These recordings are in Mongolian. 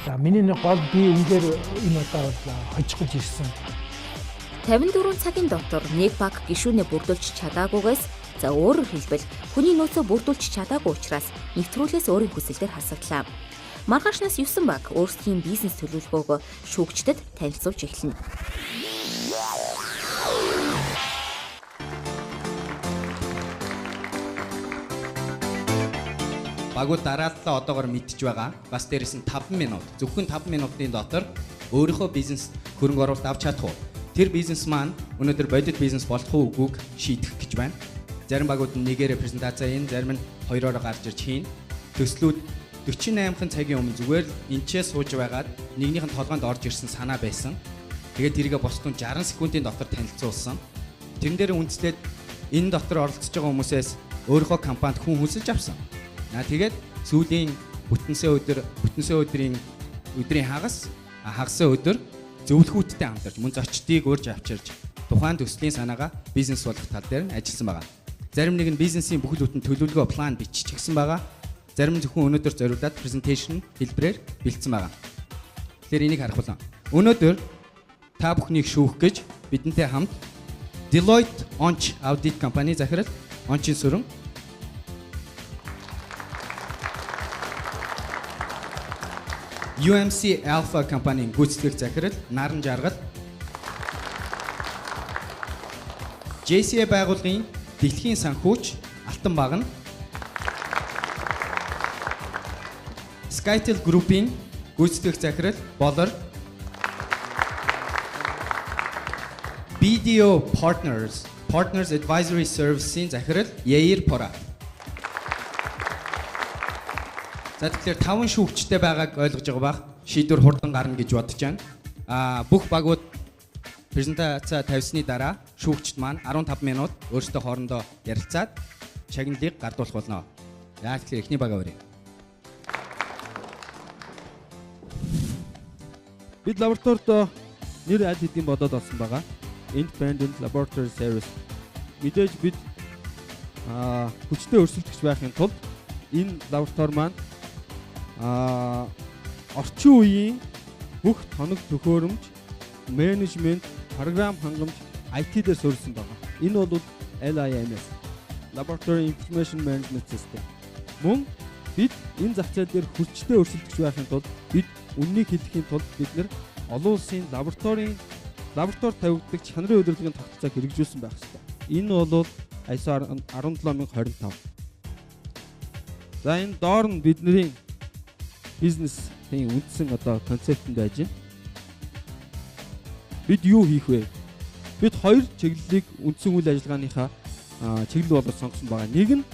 За миний нэг гол би үнээр энэ удаа бол хожигдож ирсэн. 54 цагийн дотор нэг баг гишүүнээ бүрдүүлж чадаагүйгээс за өөрөөр хэлбэл хүний нөөцөө бүрдүүлж чадаагүй учраас нэвтрүүлгээс өөрийн хүсэлээр хасагдлаа. Маргаашнаас 9 баг өөрсдийн бизнес төлөвлөгөөгөө шүүгчдэд танилцуулж эхэлнэ. Багууд дарааллаа одоогоор мэдж байгаа. Бас дээрэс нь 5 минут, зөвхөн 5 минутын дотор өөрийнхөө бизнес хөрөнгө оруулалт авч чадах уу? Тэр бизнес маань өнөөдөр бодит бизнес болох уу үгүйг шийдэх гэж байна. Зарим багууд нь нэгээр презентацаа хийн, зарим нь хоёроор гарч ирж хийн. Төслүүд 48 цагийн өмнө зүгээр энчээ сууж байгаад нэгнийх нь толгойд орж ирсэн санаа байсан. Тэгээд тэрийгэ босдон 60 секундын дотор танилцуулсан. Тэрэн дээр үндэслээд энэ дотор оролцож байгаа хүмүүсээс өөрийнхөө компанид хүн хүсэлж авсан. Тэгээд сүүлийн өдрийн хагас өдөр зөвлөхүүдтэй хамтарч мөн зочдыг урьж авчирч тухайн төслийн санаагаа бизнес болох тал дээр ажилласан байгаа. Зарим нэг нь бизнесийн бүхэл бүтэн төлөвлөгөө план бичиж гисэн байгаа. Зарим нь зөвхөн өнөөдөр зориулаад презентацийн хэлбэрээр бэлдсэн байгаа. Тэгэхээр энийг харах болно. Өнөөдөр та бүхнийг шүүх гэж бидэнтэй хамт Deloitte Onch Audit компани захирал Ончийн сүрэн, UMC Alpha компанийн гүйцэтгэх захирал Наран Жаргал, JCA байгууллагын дэлхийн санхүүч Алтан Багна, Skytel Group-ийн гүйцэтгэх захирал Болор, BDO Partners Advisory Service-ийн захирал Яир Пора. За тэгэхээр 5 шүүгчтэй байгааг ойлгож байгаа бах. Шийдвэр хурдан гарна гэж бодож байна. Бүх багууд презентацаа тавьсны дараа шүүгчд маань 15 минут өөрсдөө хоорондоо ярилцаад чагналыг гардуулах болно. Яа тэгэхээр эхний багаа өрье. Бид лабораторид нэр аль хэдийн бодоод олсон байгаа. Independent Laboratory Service. Мэдээж бид хүчтэй өрсөлдөгч байхын тулд энэ лаборатори маань орчин үеийн бүх тоног төхөөрөмж, менежмент, програм хангамж IT дээр суурилсан байна. Энэ бол LIMS Laboratory Information Management System. Мөн бид энэ зах зээл дээр хүчтэй өрсөлдөгч байхын тулд бид үннийг хэлэхийн тулд бид нэр олон улсын лабораторид тавигддаг чанарын удирдлагын тогтолцоог хэрэгжүүлсэн байх ёстой. Энэ бол ISO 17025. За энэ доор нь бидний бизнесийн үндсэн концептэнд байж байна. Бид юу хийх вэ? Бид хоёр чиглэлийг үндсэн үйл ажиллагааныхаа чиглэл болгож сонгосон байгаа. Нэг нь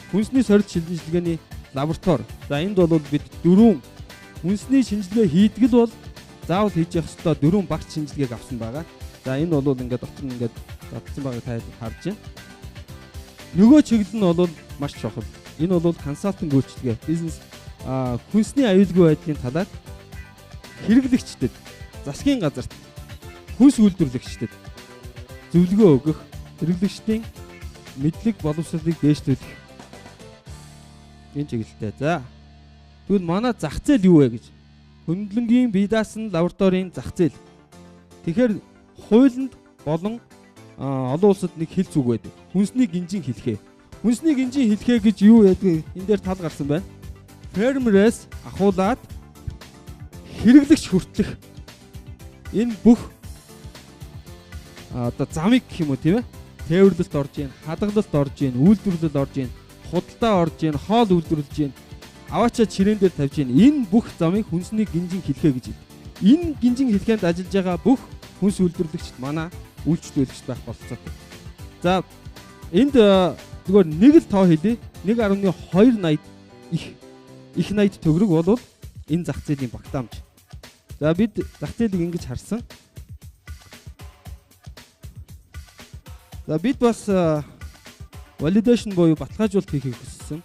хүнсний сорилт шинжилгээний лаборатори. За энд бол бид 4 хүнсний шинжилгээ хийдэг л бол заавал хийж явах ёстой 4 багц шинжилгээг авсан байгаа. За энэ бол ингээд дотор нь ингээд татсан байгааг та харж байна. Нөгөө чиглэл нь бол маш чухал. Энэ бол консалтинг үйлчилгээ, бизнес хүнсний аюулгүй байдлын талаар хэрэглэгчдэд, засгийн газарт, хүнс үйлдвэрлэгчдэд зөвлөгөө өгөх, хэрэглэгчдийн мэдлэг боловсролыг дээшлүүлэх энэ чиглэлтэй. За тэгвэл манай зах зээл юу вэ гэж? Хөндлөнгийн бие даасан лабораторийн зах зээл. Тэгэхээр хуулинд болон олон улсад нэг хэл зүг байдаг. Хүнсний гинжин хэлхээ. Хүнсний гинжин хэлхээ гэж юу байдаг? Энэ дээр тал гарсан байна. Фермерээс ахуулаад хэрэглэгч хүртэх энэ бүх замыг гэх юм уу тийм ээ? Тээвэрлэлт орж ийн, хадгалалт орж ийн, үйлдвэрлэл орж ийн, худалдаа орж ийн, хоол үйлдвэрлэж ийн, аваачаа чирээн дээр тавьж ийн. Энэ бүх замыг хүнсний гинжин хэлхээ гэж байна. Энэ гинжин хэлхээнд ажиллаж байгаа бүх хүнс үйлдвэрлэгчд манай үйлчлүүлэгч байх болцоотой. За энд зүгээр нэг л тоо хэлье. 1.280 их найд төгрөг бол энэ зах зээлийн багтаамж. За бид зах зээлийг ингэж харсан. За бид бас validation буюу баталгаажуулалт хийхийг хүссэн.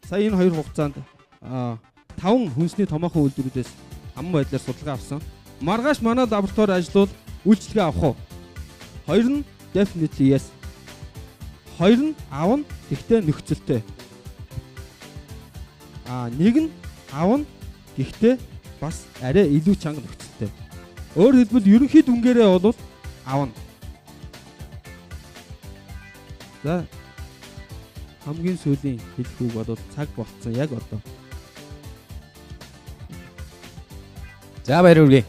Сая энэ хоёр хугацаанд 5 хүнсний томоохон үйлдвэрүүдээс аман байдлаар судалгаа авсан. Маргааш манай лаборатори ажиллавал үйлчлэгээ авах уу? 2 нь definitely yes. 2 нь авна, гэхдээ нөхцөлтэй. Нэг нь авна, гэхдээ бас арай илүү чанга нөхцөлтэй. Өөр хэлбэл ерөнхий дүнгээрээ бол авна. За хамгийн сүүлийн хэлэх үг бол цаг болцсон яг одоо. За баяр хүргэе.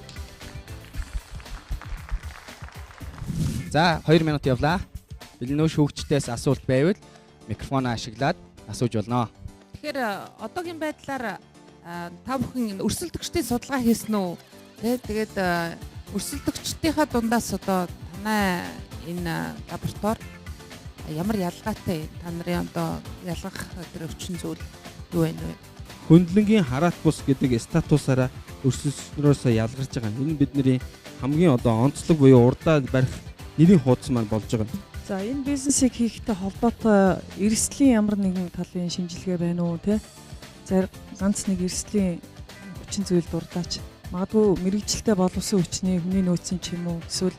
За 2 минут явлаа. Бэлэн шүүгчдээс асуулт байвал микрофоноо ашиглаад асууж болно. Тэгэхээр одоогийн байдлаар та бүхэн өрсөлдөгчдийн судалгаа хийсэн үү? Тэгээд өрсөлдөгчдийнхаа дундаас одоо танай энэ лаборатори ямар ялгаатай та нарын одоо ялгах тэр өвчин зүйл юу вэ? Хөндлөнгийн хараат бус гэдэг статусаараа өрсөлдснөөс ялгарч байгаа. Энэ бидний хамгийн одоо онцлог буюу урдаа барих нэрийн хуудас маань болж байгаа. За энэ бизнесийг хийхтэй холбоотой эрсдлийн ямар нэгэн талын шинжилгээ байна уу те? Зарим ганц нэг эрсдлийн хүчин зүйл дурдаач. Магадгүй мэрэгжилтэй боловсон хүчний хүний нөөцийн ч юм уу эсвэл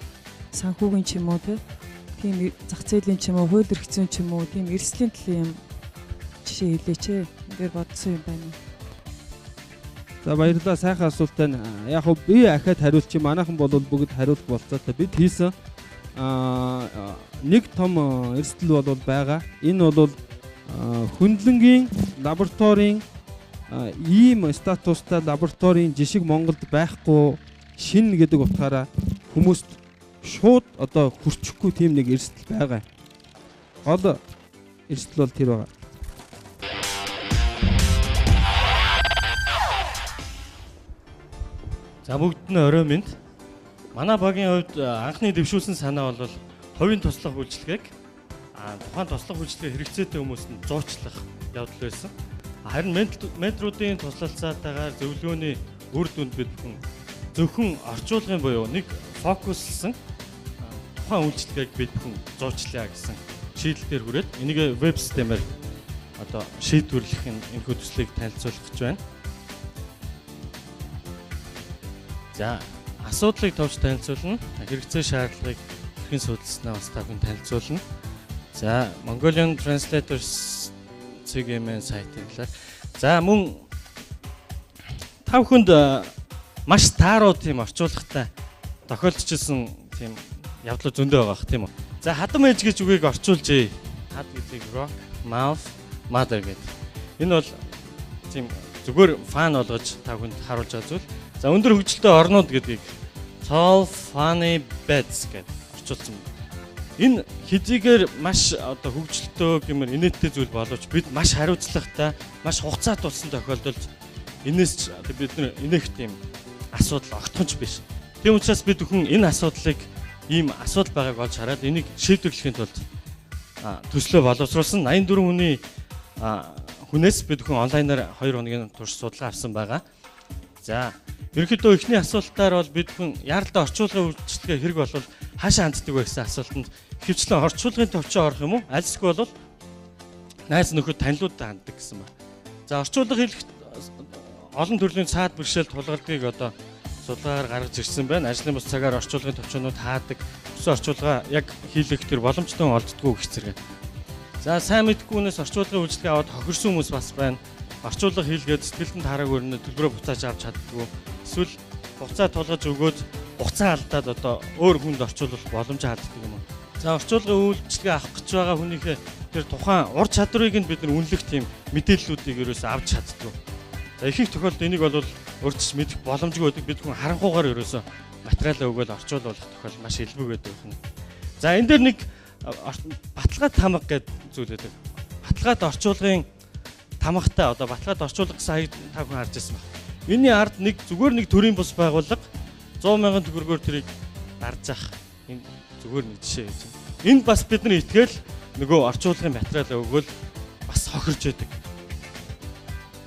санхүүгийн ч юм уу те? Тийм зах зээлийн ч юм уу, хууль эрх зүйн ч юм уу, тийм эрсдлийн талын юм жишээ хэлээч ээ. Энд дээр бодсон юм байна уу? За баярлалаа, сайхан асуулт байна. Яг хөө би ахаад хариулчих. Манайхан бол бүгд хариулах болцоотой. Бид хийсэн нэг том эрсдэл бол байгаа. Энэ бол хөндлөнгийн лабораторийн ийм статустай лабораторийн жишг Монголд байхгүй шин гэдэг утгаараа хүмүүст шууд одоо хүрчихгүй тийм нэг эрсдэл байгаа. Гол эрсдэл бол тэр байгаа. За бүгд нь орой минь. Манай багийн хувьд анхны дэвшүүлсэн санаа бол хувийн туслах үйлчилгээг тухайн туслах үйлчилгээ хэрэгцээтэй хүмүүст нь зуучлах явдал байсан. Харин менторуудын туслалцаатайгаар зөвлөгөөний үр дүнд бид бүхэн зөвхөн орчуулгын буюу нэг фокуслсан тухайн үйлчилгээг бид бүхэн зуучлаа гэсэн шийдэлээр хүрээд энийг веб системээр одоо шийдвэрлэх энэхүү төслийг танилцуулах гэж байна. За асуудлыг товч танилцуулна. Хэрэгцээ шаардлагыг хэрхэн судалснаа бас та бүхэн танилцуулна. За Mongolian Translators CGM сайтын талаар. За мөн та бүхэнд маш тааруу тийм орчуулгатай тохиолдчихсан тийм явдлууд зөндөө байгаа тийм үү. За хадам ээж гэж үгийг орчуулжээ. Хад гэдэг rock, mouth, mother гэдэг. Энэ бол тийм зүгээр фан болгож та бүхэнд харуулж байгаа зүйл. За өндөр хөгжилтэй орнууд гэдгийг tall funny beds гэж орчуулсан. Энэ хэдийгээр маш одоо хөгжилтэй гэмээр инээдтэй зүйл боловч бид маш хариуцлагатай, маш хугацаа тулсан тохиолдолд энэс бид нар инех тийм асуудал огтхонч биш. Тийм учраас бид бүхэн энэ асуудлыг ийм асуудал байгааг олж хараад энийг шийдвэрлэхийн тулд төслөө боловсруулсан 84 хүний хүнээс бид бүхэн онлайнаар 2 хоногийн турш судалгаа авсан байгаа. За ерөнхийдөө эхний асуултаар бол бид бүхэн яаралтай орчуулгын үйлчлэгээ хэрэг болвол хаашаа ханддаг вэ гэсэн асуултанд хөвчлэн орчуулгын төвчөөр орох юм уу? Альсгүй бол найз нөхөд танилуудад ханддаг гэсэн ба. За орчуулга хэлэхэд олон төрлийн цаад бэрхшээл тулгардыг одоо судалгаагаар гаргаж ирсэн байна. Ажлын бус цагаар орчуулгын төвчөөнүүд хаадаг. Өсөн орчуулга яг хийлгэх тэр боломжтой олддгүй гэх зэрэг. За сайн мэдгүйнээс орчуулгын үйлчлэгээ аваад хохирсон хүмүүс бас байна. Орчуулга хийлгээд сэтгэлдэнд хараагүй өрнө төлбөрөө буцааж авч чаддгүй. Эсвэл хугацаа тулгаж өгөөд хугацаа алдаад одоо өөр хүнд орчуулах боломжоо алддаг юм уу. За орчуулгын үйлчлэгээ авах гэж байгаа хүнийхээ тэр тухайн ур чадварыг нь бид нар үнэлэх тийм мэдээллүүдийг ерөөсөө авч чаддгүй. За ихэнх тохиолдолд энийг бол урьдчилж мэдэх боломжгүй байдаг. Бид хүн харанхуугаар ерөөсөө материалаа өгөөл орчуулах тохиол маш илбэг байдаг юм. За энэ дээр нэг баталгаад тамга гэдэг зүйл байдаг. Баталгаад орчуулгын тамгатай одоо баталгаад орчуулах гэсэн хаяг та бүхэн харж байсан байна. Энийний ард нэг зүгээр нэг төрийн бус байгууллага 100,000 төгрөгөөр тэрийг дарж авах. Энэ зүгээр нэг жишээ гэж байна. Энд бас бидний итгэл нөгөө орчуулгын материалаа өгөөл бас хохирж байдаг.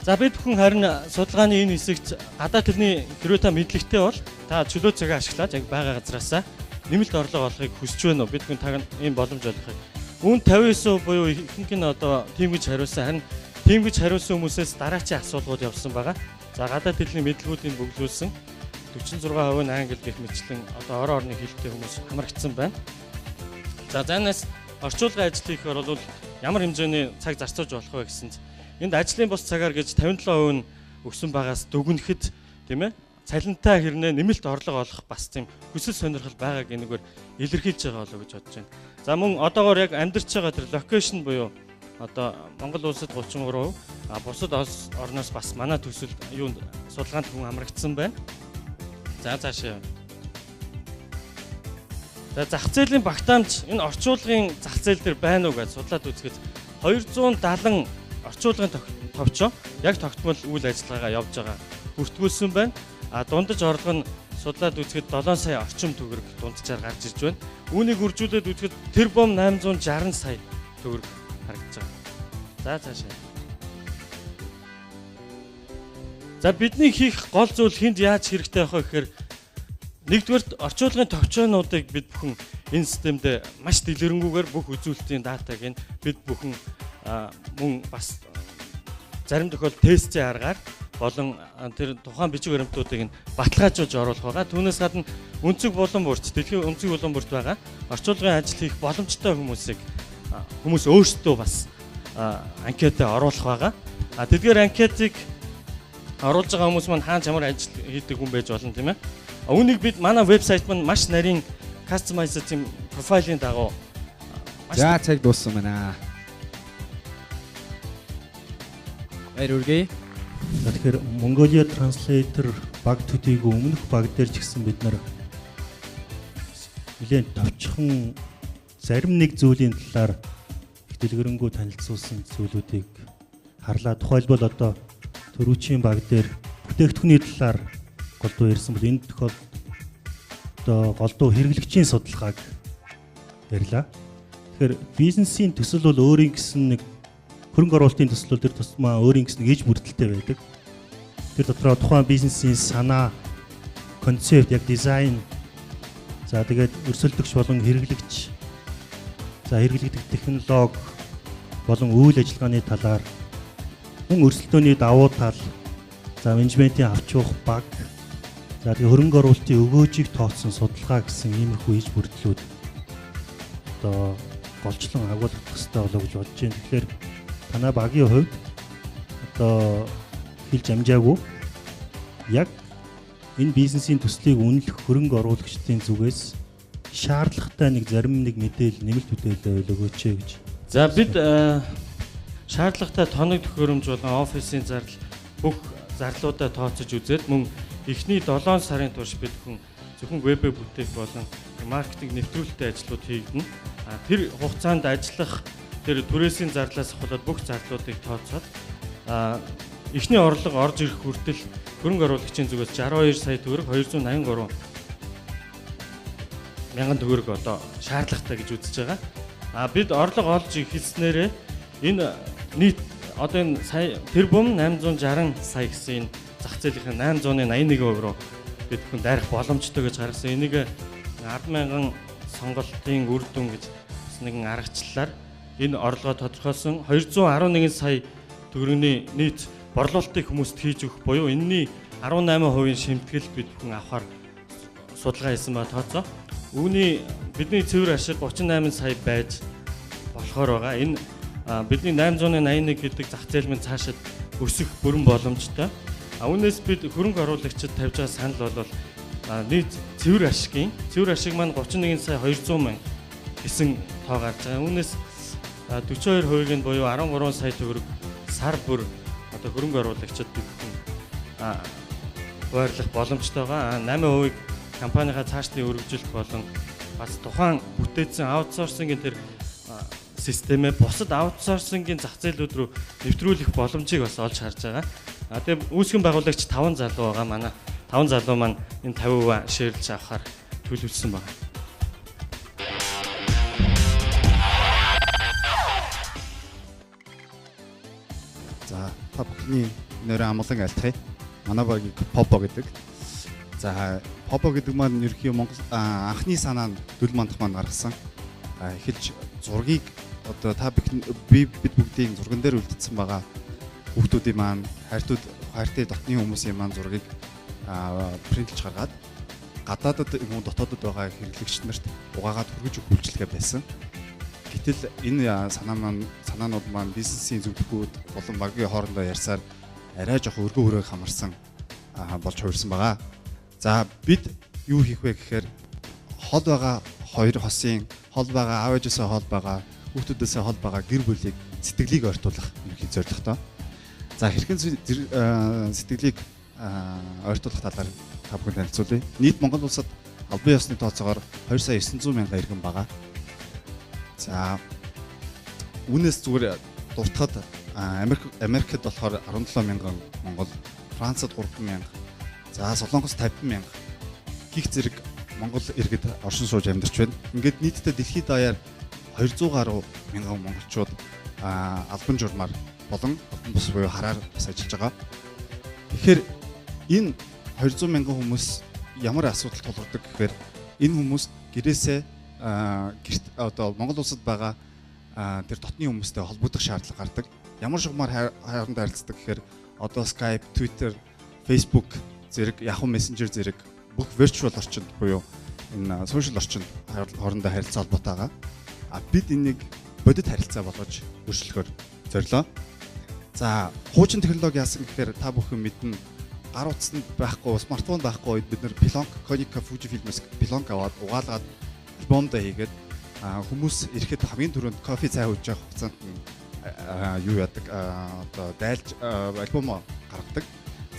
За бид бүхэн харин судалгааны энэ хэсэгт гадаад хэлний хэрвээ та мэдлэгтэй бол та чөлөө цагаа ашиглаад яг байгаа газраасаа нэмэлт орлого олохыг хүсэж байна уу? Бид бүхэн таг ийм боломж олохыг. Үүн 59% буюу ихэнх нь одоо тим гэж хариулсан. Харин тим гэж хариулсан хүмүүсээс дараачийн асуулгууд явсан байгаа. За гадаад хэлний мэдлгүүдийг бөглүүлсэн 46% нь англи гэх мэтчлэн одоо орон орны хэлтэй хүмүүс хамрагдсан байна. За занаас орчуулгын ажил хийхээр бол ямар хэмжээний цаг зарцуулж болох вэ гэсэнд энд ажлын бус цагаар гэж 57% нь өгсөн байгаас дүгнэхэд тийм ээ цалинтай хэрнээ нэмэлт орлого олох бас тийм хүсэл сонирхол байгааг энэгээр илэрхийлж байгаа болоо гэж бодож байна. За мөн одоогоор яг амьдарч байгаа тэр локейшн буюу одоо Монгол улсад 33%, бусад орноос бас манай төсөл юунд судалгаанд хүн амрагдсан байна. За цаашаа. За зах зээлийн багтаамж энэ орчуулгын зах зээл дээр байна уу гэж судлаад үзэхэд 270 орчуулгын товчоо яг тогтмол үйл ажиллагаагаа явж байгаа бүртгүүлсэн байна. Дундаж орлого нь судлаад үзэхэд 7 сая орчим төгрөг дунджаар гарч ирж байна. Үүнийг үржүүлээд үзэхэд тэр бом 860 сая төгрөг харагдаж байгаа. За цаашаа. За бидний хийх гол зүйл хүнд яаж хэрэгтэй байх вэ гэхээр нэгдүгээр орчуулгын товчоонуудыг бид бүхэн энэ системд маш дэлгэрэнгүйгээр бүх үзүүлэлтийн датаг нь бид бүхэн мөн бас зарим тохиолдолд тестийн аргаар болон тэр тухайн бичиг баримтуудыг нь баталгаажуулж оруулах байгаа. Түүнээс гадна өнцөг булан бүрт, дэлхийн өнцөг булан бүрт байгаа орчуулгын ажил хийх боломжтой хүмүүс өөрсдөө бас анкетад оруулах байгаа. Тэдгээр анкетыг оруулж байгаа хүмүүс маань хаана ямар ажил хийдэг хүн байж болно тийм ээ. Үүнийг бид манай вебсайт маань маш нарийн customized тийм профайлын дагуу За цаг дууссан байна. Эрүүргээ. Тэгэхээр Mongolia Translator баг төдийгүй өмнөх баг дээр ч гэсэн бид нар нэлээд товчхон зарим нэг зүйлийн талаар их дэлгэрэнгүй танилцуулсан зүйлүүдийг харлаа. Тухайлбал одоо төрүүчийн баг дээр бүтээгдэхүүний талаар голдуу ярьсан бол энэ тохиолдолд одоо голдуу хэрэглэгчийн судалгааг ярьлаа. Тэгэхээр бизнесийн төсөл бол өөрийн гэсэн нэг хөрөнгө оруулалтын төсөл төр тусмаа өөрийн гэсэн ээж бүрдэлтэй байдаг. Тэр дотроо тухайн бизнесийн санаа, концепт, яг дизайн, за тэгээд өрсөлдөгч болон хэрэглэгч, за хэрэглэгдэх технологи болон үйл ажиллагааны талаар мөн өрсөлдөөний давуу тал, за менежментийн авч явах баг, за тэгээд хөрөнгө оруулалтын өгөөжийг тооцсон судалгаа гэсэн иймэрхүү ээж бүрдлүүд одоо голчлон агуулгах хэрэгтэй болоо гэж бодож байна. Тэгэхээр танай багийн хувьд одоо хэлж амжаагүй яг энэ бизнесийн төслийг үнэлэх хөрөнгө оруулагчдын зүгээс шаардлагатай нэг зарим нэг мэдээлэл, нэмэлт мэдээлэл өгөөч гэж. За бид шаардлагатай тоног төхөөрөмж болон офисын зардал бүх зарлуудаа тооцож үзээд мөн эхний 7 сарын турш бид зөвхөн веб бүтээх болон маркетинг нэвтрүүлэлтийн ажлууд хийгдэнэ. Тэр хугацаанд ажиллах тэр түрээсийн зарлаас ахуулаад бүх зарлуудыг тооцоод эхний орлого орж ирэх хүртэл хөрөнгө оруулагчийн зүгээс 62 сая төгрөг 283 мянган төгрөг одоо шаардлагатай гэж үзэж байгаа. Бид орлого олж эхэлснээрээ энэ нийт одоо энэ сая тэр бум 860 сая гэсэн зах зээлийн 881% руу бид бүхэн дайрах боломжтой гэж гаргасан. Энийг 10,000 сонголтын үр дүн гэж нэгэн аргачлалаар энэ орлогоо тодорхойлсон 211 сая төгрөгийн нийт борлуулалтыг хүмүүст хийж өгөх буюу энэний 18% шимтгэл бид бүхэн авахар судалгаа хийсэн ба тооцоо. Үүний бидний цэвэр ашиг 38 сая байж болохоор байгаа. Энэ бидний 881 гэдэг зах зээл маань цаашид өсөх бүрэн боломжтой. Үүнээс бид хөрөнгө оруулагчид тавьж байгаа санал бол нийт цэвэр ашиг маань 31 сая 200 мянга гэсэн тоо гарч байгаа. Үүнээс 42% нь буюу 13 сая төгрөг сар бүр одоо хөрөнгө оруулагчид бид хуваарлах боломжтой байгаа. 8% компанийнхаа цаашдын өргөжлөлт болон бас тухайн бүтээсэн аутсорсингийн тэр системээ бусад аутсорсингийн зах зээлүүд рүү нэвтрүүлэх боломжийг бас олж харж байгаа. Тэгээ үүсгэн байгуулагч 5 залуу байгаа. Манай 5 залуу маань энэ 50% шеэрлж авахар төлөвлөсөн байна. За та бүхний нэрээ амгалан айлтгая. Манай багийг Побо гэдэг. За Побо гэдэг маань ерөнхий Монгол анхны санаа нь Дөл мандах маань гаргасан. Эхэлж зургийг одоо та бид бүгдийн зурган дээр үлдсэн байгаа хүүхдүүдийн маань хайртай дотны хүмүүсийн маань зургийг принтлж гаргаад гадаадд дотоодд байгаа хэрэглэгч нарт угаагаад хүргэж өгөх үйлчилгээ байсан. Гэтэл энэ санаанууд маань бизнесийн зөвлөхүүд болон багийн хоорондоо ярьсаар арай жоох өргөн хүрээг хамарсан болж хувирсан байгаа. За бид юу хийх вэ гэхээр хол байгаа хоёр хосын хол байгаа, аав ээжээсээ хол байгаа, хүүхдүүдээсээ хол байгаа гэр бүлийг сэтгэлийг ойртуулах ерөнхий зорилготой. За хэрхэн сэтгэлийг ойртуулах талаар та бүхэн танилцуулъя. Нийт Монгол улсад албан ёсны тооцоогоор 2,900,000 иргэн байгаа. За үүнээс зүгээр дуртахад Америкт болохоор 17,000 Монгол, Францад 3,000, за Солонгос 50,000 гих зэрэг Монгол иргэд оршин сууж амьдарч байна. Ингээд нийтдээ дэлхийд даяар 200 гаруй мянган монголчууд албан журмаар болон албан бус буюу хараар бас ажиллаж байгаа. Тэгэхээр энэ 200,000 хүмүүс ямар асуудал тулгардаг гэхээр энэ хүмүүс гэрээсээ гэрт одоо Монгол улсад байгаа тэр дотны хүмүүстэй холбогдох шаардлага гардаг. Ямар шугамар хоорондоо харилцдаг гэхээр одоо Skype, Twitter, Facebook зэрэг Yahoo Messenger зэрэг бүх virtual орчинд буюу энэ social орчинд хоорондоо харилцаа холбоотой байгаа. Бид энийг бодит харилцаа болгож өөрчлөхөөр зорилоо. За хуучин технологи яасан гэхээр та бүхэн мэднэ гар утсанд байхгүй, смартфон байхгүй үед бид нэр Plonk, Konica, Fujifilm-с Plonk аваад угаалгаад альбомдоо хийгээд хүмүүс ирэхэд хамгийн түрүүнд кофе цай ууж явах хугацаанд юу яадаг одоо дайлж альбом гаргадаг.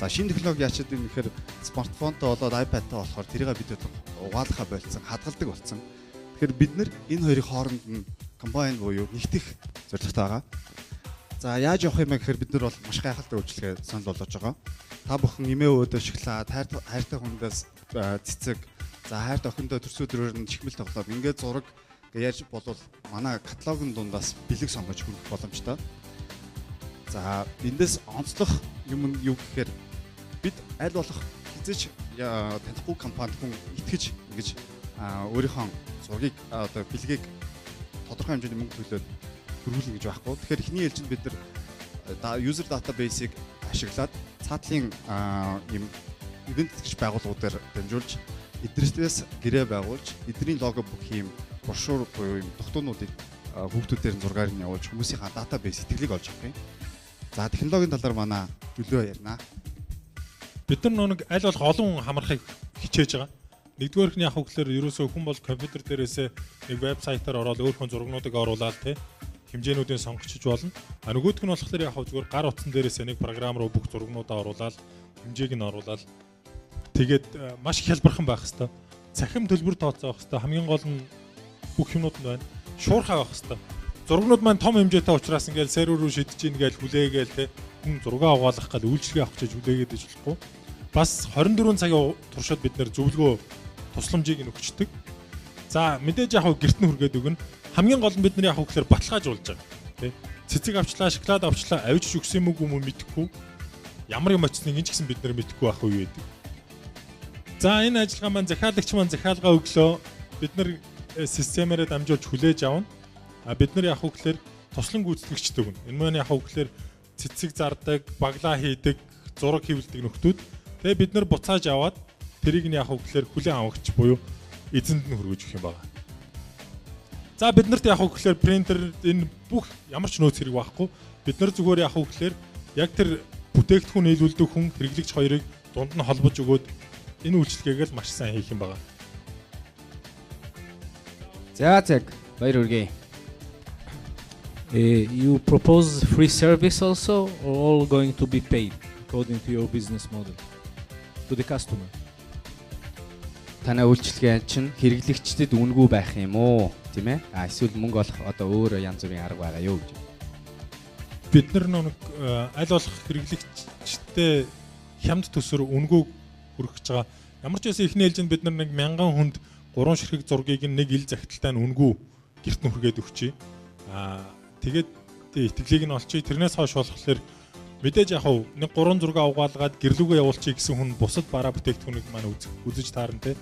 За шинэ технологи яачаад юм гэхээр смартфонтой болоод iPad-тай болохоор тэрийг бид угаалахаа болцсон, хадгалдаг болсон. Тэгэхээр бид нэр энэ хоёрын хооронд нь комбайн буюу нэгтгэх зорилготой байгаа. За яаж явах юм бэ гэхээр бид нар бол маш гайхалтай үйлчлэгээ санал болгож байгаа. Та бүхэн эмээ өөдөө шоколад, хайртай хүндээс цэцэг, за хайртай охиндоо төрсө өдрөөр нь чихмэл тоглоод ингээд зураг яаж болвол манай каталогийн дундаас бэлэг сонгож хүргэх боломжтой. За эндээс онцлог юм нь юу гэхээр бид аль болох хязгаарч танихгүй компанид хүн итгэж ингэж өөрийнхөө зургийг одоо бэлгийг тодорхой хэмжээний мөнгө төлөөд хөрвүүлнэ гэж байхгүй. Тэгэхээр эхний ээлжинд бид нар user database-ийг ашиглаад цаатлын юм ивент гэж байгууллагуудаар дамжуулж эдрээс гэрээ байгуулж эдрийн лого бүх юм брошюр буюу юм тогтоонуудыг хүүхдүүдээр зургаар нь явуулж хүмүүсийн database итгэлийг олж авах юм. За технологийн талаар манай төлөө ярина. Бид нар нэг аль болох олон хамрахыг хичээж байгаа. Нэгдүгээрх нь яг хөглөр ерөөсөө хүн бол компьютер дээрээсээ нэг вебсайтаар ороод өөрийнхөө зургнуудыг оруулаад хэмжээнүүдийн сонгогчж болно. Нөгөөх нь болохоор яг зүгээр гар утсан дээрээсээ нэг програм руу бүх зургнуудаа оруулаад хэмжээг нь оруулаад тэгээд маш их хялбархан байх хэвээр. Цахим төлбөр тооцоох хэвээр. Хамгийн гол нь бүх юмнууд нь байна. Шуурхай байх хэвээр. Зургнууд маань том хэмжээтэй учраас ингээл сервер руу шидэж ийн гээл хүлээгээл хүн зургаа угаалгах гал үйлчлэгээ авах гэж хүлээгээд иж болохгүй. Бас 24 цагийн туршид бид нэр зөвлөгөө тусламжийг өгчдөг. За мэдээж яг гэрт нь хүргээд өгнө. Хамгийн гол нь бид нар яг хөглөр баталгаажуулж байгаа. Тэ. Цэцэг авчлаа, шоколад авчлаа, авчиж өгсөн юм уу мэдэхгүй. Ямар юм очсныг энэ ч гэсэн бид нар мэдэхгүй байх үе байдаг. За энэ ажиллагаа маань захиалагч маань захиалгаа өглөө бид нар системээрээ дамжуулж хүлээж авна. Бид нар яг хөглөр туслан гүйцэтгэгчтэй өгнө. Энэ маань яг хөглөр цэцэг зардаг, баглаа хийдэг, зураг хэвлдэг нөхдүүд. Тэгээ бид нар буцааж аваад тэрийг нь яг хөглөр хүлээн авагч буюу эзэнд нь хүргэж өгөх юм байна. За бид нарт яг хөглөр принтер энэ бүх ямар ч нөөц хэрэг байхгүй. Бид нар зүгээр яг хөглөр яг тэр бүтээгдэхүүн нийлүүлдэг хүн хэрэглэгч хоёрыг дунд нь холбож өгөөд энэ үйлчлэгийг л маш сайн хийх юм байна. За баяр хүргэе. You propose free service also or all going to be paid according to your business model to the customer? Танай үйлчлэгээ чинь хэрэглэгчдэд үнэгүй байх юм уу, тийм ээ? Эсвэл мөнгө олох одоо өөр янз бүрийн арга байгаа юу гэж. Бид нар нэг аль болох хэрэглэгчтэй хямд төсөөр үнэгүй хүргэж байгаа. Ямар ч байсан эхний ээлжинд бид нар нэг 1000 хүнд 3 ширхэг зургийг нэг ил захидалтай нь үнэгүй гэрт нь хүргээд өгчээ. Тэгээд итгэлийг нь олчих. Тэрнээс хойш болохоор мэдээж яг нэг 3 зураг угаалгаад гэрлүүгээ явуулчих гэсэн хүн бусад бараа бүтээгдэхүүнийг маань үзэж таарна те.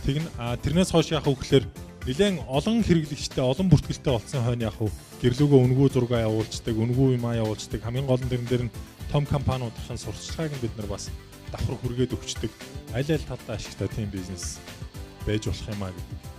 Тэгнэ тэрнээс хойш яг хөглөр нэлээд олон хэрэглэгчтэй олон бүртгэлтэй болсон хойно яг гэрлүүгээ үнэгүй зураг явуулцдаг, үнэгүй юм явуулцдаг. Хамгийн гол нь дэр нь том компаниудын сурталчилгааг нь бид нар бас давхар хүргээд өгчдөг. Аль аль талдаа ашигтай тийм бизнес байж болох юм аа гэдэг.